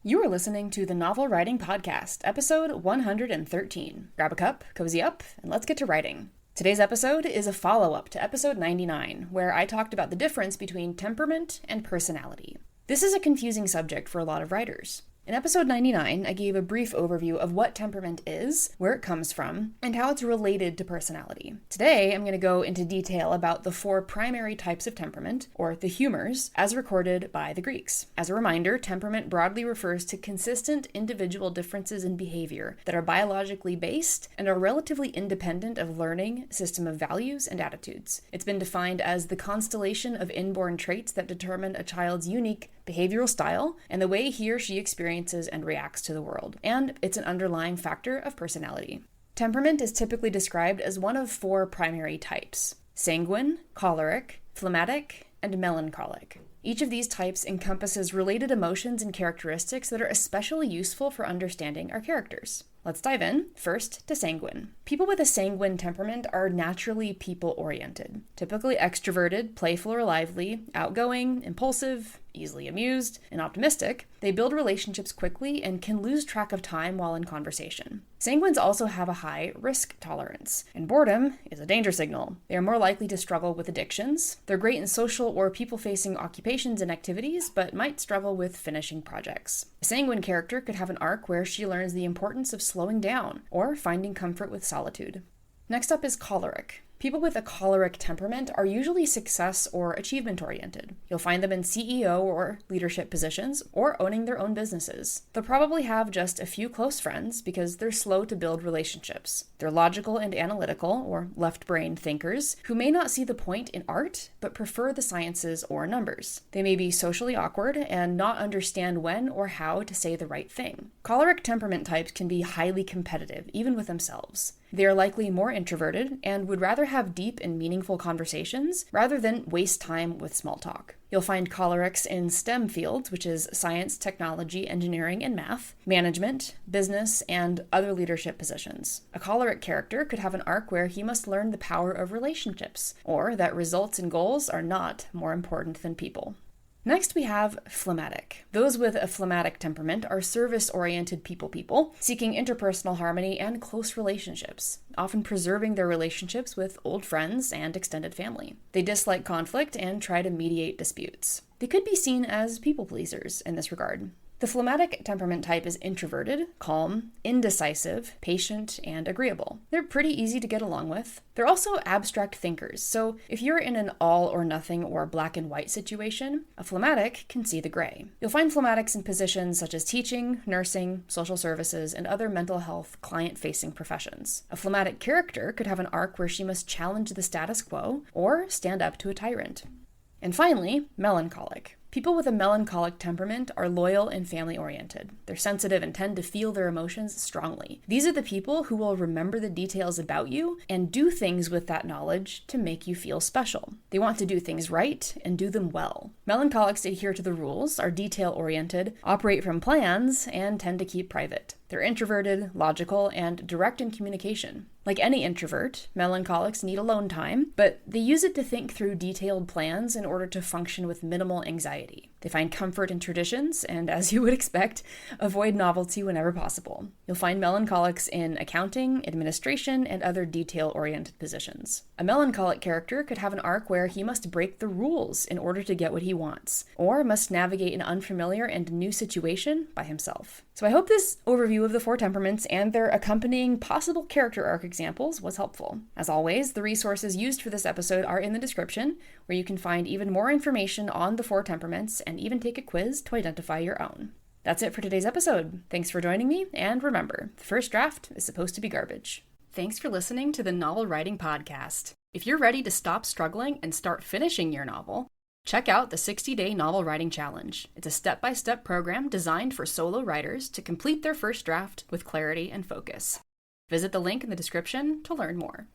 You are listening to the Novel Writing Podcast, episode 113. Grab a cup, cozy up, and let's get to writing. Today's episode is a follow-up to episode 99, where I talked about the difference between temperament and personality. This is a confusing subject for a lot of writers. In episode 99, I gave a brief overview of what temperament is, where it comes from, and how it's related to personality. Today, I'm going to go into detail about the 4 primary types of temperament, or the humors, as recorded by the Greeks. As a reminder, temperament broadly refers to consistent individual differences in behavior that are biologically based and are relatively independent of learning, system of values, and attitudes. It's been defined as the constellation of inborn traits that determine a child's unique behavioral style and the way he or she experiences and reacts to the world, and it's an underlying factor of personality. Temperament is typically described as one of 4 primary types: sanguine, choleric, phlegmatic, and melancholic. Each of these types encompasses related emotions and characteristics that are especially useful for understanding our characters. Let's dive in. First, to sanguine. People with a sanguine temperament are naturally people-oriented, typically extroverted, playful or lively, outgoing, impulsive, easily amused, and optimistic. They build relationships quickly and can lose track of time while in conversation. Sanguines also have a high risk tolerance, and boredom is a danger signal. They are more likely to struggle with addictions. They're great in social or people-facing occupations and activities, but might struggle with finishing projects. A sanguine character could have an arc where she learns the importance of slowing down or finding comfort with solitude. Next up is choleric. People with a choleric temperament are usually success or achievement-oriented. You'll find them in CEO or leadership positions or owning their own businesses. They'll probably have just a few close friends because they're slow to build relationships. They're logical and analytical, or left-brain thinkers, who may not see the point in art, but prefer the sciences or numbers. They may be socially awkward and not understand when or how to say the right thing. Choleric temperament types can be highly competitive, even with themselves. They are likely more introverted and would rather have deep and meaningful conversations rather than waste time with small talk. You'll find cholerics in STEM fields, which is science, technology, engineering, and math, management, business, and other leadership positions. A choleric character could have an arc where he must learn the power of relationships, or that results and goals are not more important than people. Next, we have phlegmatic. Those with a phlegmatic temperament are service-oriented people, seeking interpersonal harmony and close relationships, often preserving their relationships with old friends and extended family. They dislike conflict and try to mediate disputes. They could be seen as people-pleasers in this regard. The phlegmatic temperament type is introverted, calm, indecisive, patient, and agreeable. They're pretty easy to get along with. They're also abstract thinkers, so if you're in an all or nothing or black and white situation, a phlegmatic can see the gray. You'll find phlegmatics in positions such as teaching, nursing, social services, and other mental health client-facing professions. A phlegmatic character could have an arc where she must challenge the status quo or stand up to a tyrant. And finally, melancholic. People with a melancholic temperament are loyal and family-oriented. They're sensitive and tend to feel their emotions strongly. These are the people who will remember the details about you and do things with that knowledge to make you feel special. They want to do things right and do them well. Melancholics adhere to the rules, are detail-oriented, operate from plans, and tend to keep private. They're introverted, logical, and direct in communication. Like any introvert, melancholics need alone time, but they use it to think through detailed plans in order to function with minimal anxiety. They find comfort in traditions and, as you would expect, avoid novelty whenever possible. You'll find melancholics in accounting, administration, and other detail-oriented positions. A melancholic character could have an arc where he must break the rules in order to get what he wants, or must navigate an unfamiliar and new situation by himself. So I hope this overview of the 4 temperaments and their accompanying possible character arc examples was helpful. As always, the resources used for this episode are in the description, where you can find even more information on the 4 temperaments and even take a quiz to identify your own. That's it for today's episode. Thanks for joining me, and remember, the first draft is supposed to be garbage. Thanks for listening to the Novel Writing Podcast. If you're ready to stop struggling and start finishing your novel, check out the 60-Day Novel Writing Challenge. It's a step-by-step program designed for solo writers to complete their first draft with clarity and focus. Visit the link in the description to learn more.